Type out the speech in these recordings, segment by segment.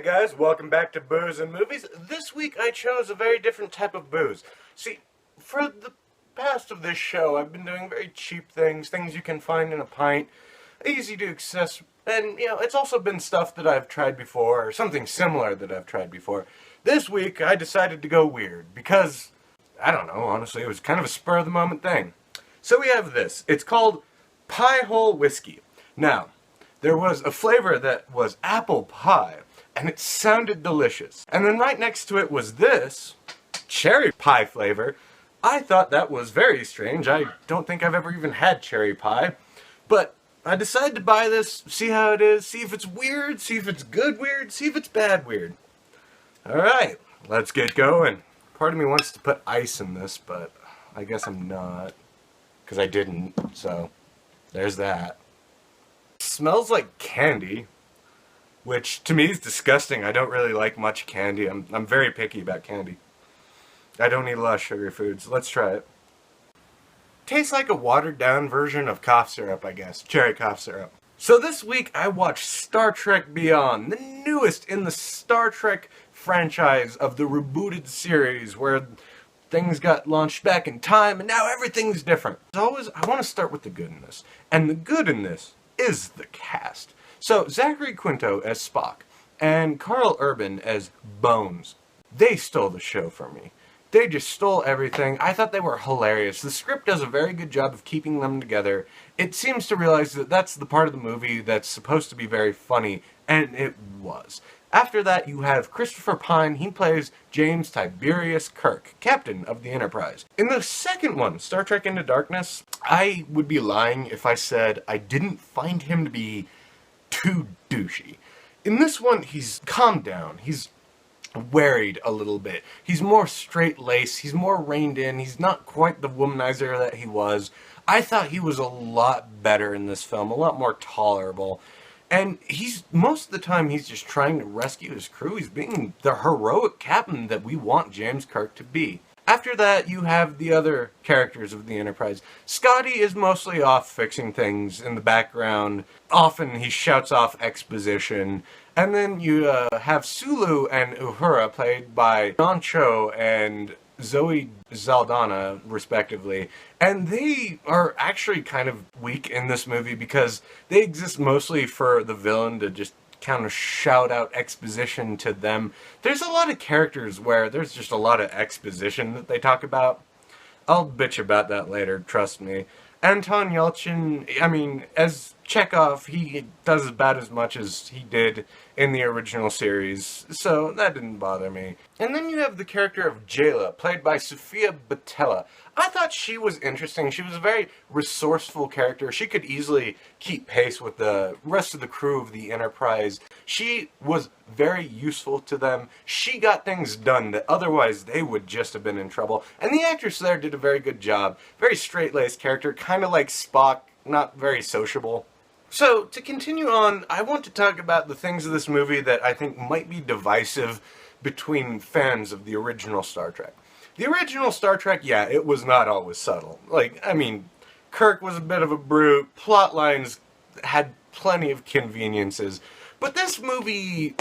Hey guys, welcome back to Booze and Movies. This week I chose a very different type of booze. See, for the past of this show, I've been doing very cheap things you can find in a pint, easy to access, and, it's also been stuff that I've tried before, or something similar that I've tried before. This week I decided to go weird, because, I don't know, honestly, it was kind of a spur-of-the-moment thing. So we have this. It's called Pie Hole Whiskey. Now, there was a flavor that was apple pie, and it sounded delicious. And then right next to it was this cherry pie flavor. I thought that was very strange. I don't think I've ever even had cherry pie. But I decided to buy this, see how it is, see if it's weird, see if it's good weird, see if it's bad weird. Alright, let's get going. Part of me wants to put ice in this, but I guess I'm not. Because I didn't, so there's that. It smells like candy. Which, to me, is disgusting. I don't really like much candy. I'm very picky about candy. I don't eat a lot of sugary foods. Let's try it. Tastes like a watered-down version of cough syrup, I guess. Cherry cough syrup. So this week, I watched Star Trek Beyond, the newest in the Star Trek franchise of the rebooted series, where things got launched back in time, and now everything's different. As always, I want to start with the good in this. And the good in this is the cast. So, Zachary Quinto as Spock, and Carl Urban as Bones, they stole the show from me. They just stole everything. I thought they were hilarious. The script does a very good job of keeping them together. It seems to realize that that's the part of the movie that's supposed to be very funny, and it was. After that, you have Christopher Pine. He plays James Tiberius Kirk, captain of the Enterprise. In the second one, Star Trek Into Darkness, I would be lying if I said I didn't find him to be too douchey. In this one, he's calmed down. He's worried a little bit. He's more straight-laced. He's more reined in. He's not quite the womanizer that he was. I thought he was a lot better in this film, a lot more tolerable. And most of the time, he's just trying to rescue his crew. He's being the heroic captain that we want James Kirk to be. After that, you have the other characters of the Enterprise. Scotty is mostly off fixing things in the background. Often he shouts off exposition. And then you have Sulu and Uhura, played by John Cho and Zoe Saldana, respectively. And they are actually kind of weak in this movie because they exist mostly for the villain to just kind of shout out exposition to them. There's a lot of characters where there's just a lot of exposition that they talk about. I'll bitch about that later, trust me. Anton Yelchin, as Chekhov, he does about as much as he did in the original series, so that didn't bother me. And then you have the character of Jayla, played by Sofia Boutella. I thought she was interesting. She was a very resourceful character. She could easily keep pace with the rest of the crew of the Enterprise. She was very useful to them. She got things done that otherwise they would just have been in trouble. And the actress there did a very good job. Very straight-laced character, kind of like Spock, not very sociable. So, to continue on, I want to talk about the things of this movie that I think might be divisive between fans of the original Star Trek. The original Star Trek, yeah, it was not always subtle. Kirk was a bit of a brute, plot lines had plenty of conveniences, but this movie,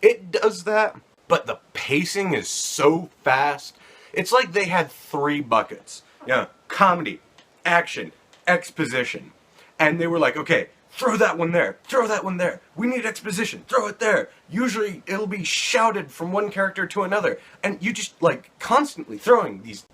it does that, but the pacing is so fast. It's like they had 3 buckets. Comedy, action, exposition. And they were like, okay, throw that one there. Throw that one there. We need exposition. Throw it there. Usually it'll be shouted from one character to another. And you just, constantly throwing these,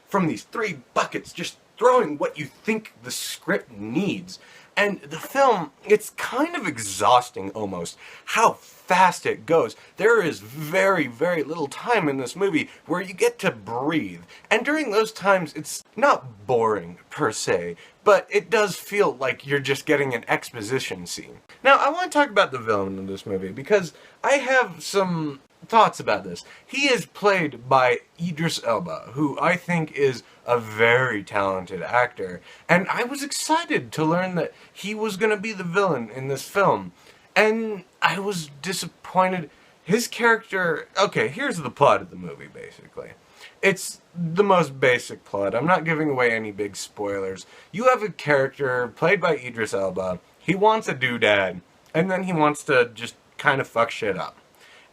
from these 3 buckets, just throwing what you think the script needs. And the film, it's kind of exhausting almost, how fast it goes. There is very, very little time in this movie where you get to breathe. And during those times, it's not boring, per se, but it does feel like you're just getting an exposition scene. Now, I want to talk about the villain in this movie, because I have some thoughts about this. He is played by Idris Elba, who I think is a very talented actor, and I was excited to learn that he was going to be the villain in this film, and I was disappointed. His character, okay, here's the plot of the movie, basically. It's the most basic plot. I'm not giving away any big spoilers. You have a character played by Idris Elba. He wants a doodad, and then he wants to just kind of fuck shit up.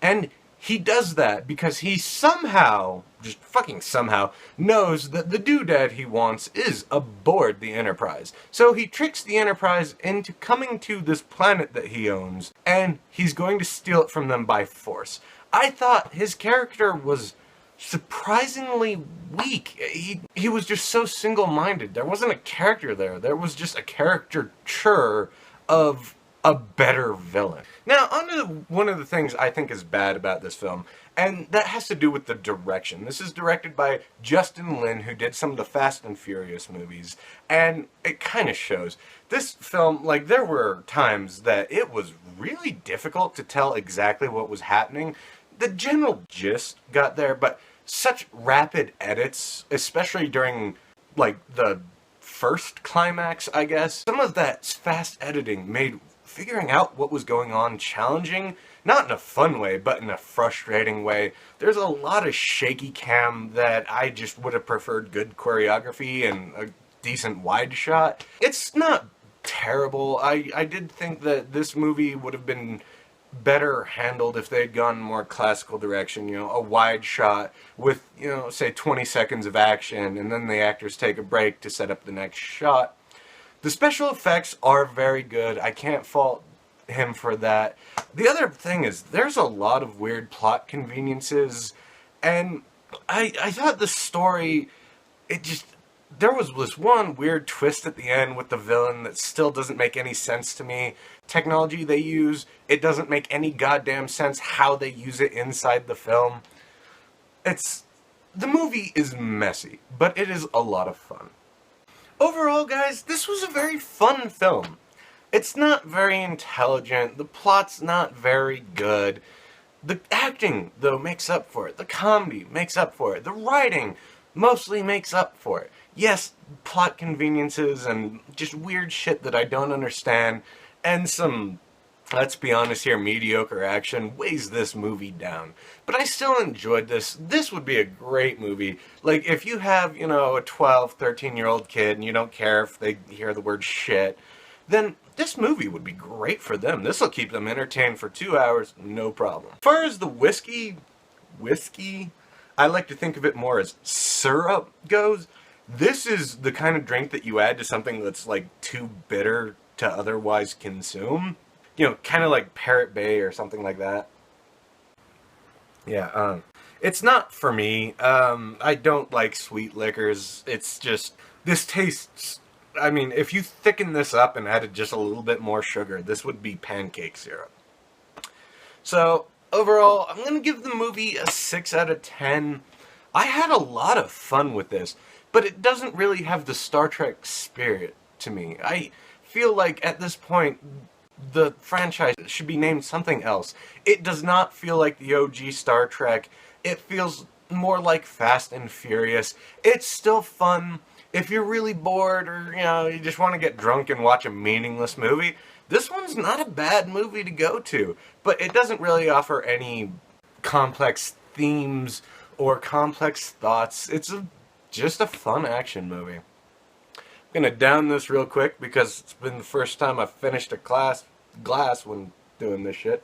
And he does that because he somehow, just fucking somehow, knows that the doodad he wants is aboard the Enterprise. So he tricks the Enterprise into coming to this planet that he owns, and he's going to steal it from them by force. I thought his character was surprisingly weak. He was just so single-minded. There wasn't a character there. There was just a caricature of a better villain. Now, on to one of the things I think is bad about this film, and that has to do with the direction. This is directed by Justin Lin, who did some of the Fast and Furious movies, and it kind of shows. This film, like, there were times that it was really difficult to tell exactly what was happening. The general gist got there, but such rapid edits, especially during, like, the first climax, I guess. Some of that fast editing made figuring out what was going on challenging, not in a fun way, but in a frustrating way. There's a lot of shaky cam that I just would have preferred good choreography and a decent wide shot. It's not terrible. I did think that this movie would have been better handled if they'd gone more classical direction, you know, a wide shot with, you know, say 20 seconds of action, and then the actors take a break to set up the next shot. The special effects are very good. I can't fault him for that. The other thing is, there's a lot of weird plot conveniences, and I thought the story, there was this one weird twist at the end with the villain that still doesn't make any sense to me. Technology they use, it doesn't make any goddamn sense how they use it inside the film. The movie is messy, but it is a lot of fun. Overall, guys, this was a very fun film. It's not very intelligent, the plot's not very good. The acting, though, makes up for it. The comedy makes up for it. The writing mostly makes up for it. Yes, plot conveniences and just weird shit that I don't understand, and some, let's be honest here, mediocre action weighs this movie down. But I still enjoyed this. This would be a great movie. Like, if you have, you know, a 12, 13-year-old kid and you don't care if they hear the word shit, then this movie would be great for them. This will keep them entertained for 2 hours, no problem. As far as the whiskey, I like to think of it more as syrup goes. This is the kind of drink that you add to something that's, like, too bitter to otherwise consume. You know, kind of like Parrot Bay or something like that. Yeah, it's not for me. I don't like sweet liquors. It's just, this tastes, I mean, if you thicken this up and added just a little bit more sugar, this would be pancake syrup. So, overall, I'm going to give the movie a 6 out of 10. I had a lot of fun with this, but it doesn't really have the Star Trek spirit to me. I feel like at this point, the franchise should be named something else. It does not feel like the OG Star Trek. It feels more like Fast and Furious. It's still fun. If you're really bored or, you know, you just want to get drunk and watch a meaningless movie, this one's not a bad movie to go to. But it doesn't really offer any complex themes or complex thoughts. It's just a fun action movie. I'm gonna down this real quick because it's been the first time I've finished a glass when doing this shit.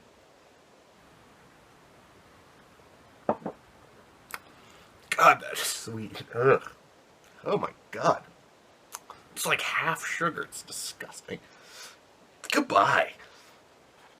God, that's sweet. Ugh. Oh my god. It's like half sugar. It's disgusting. Goodbye.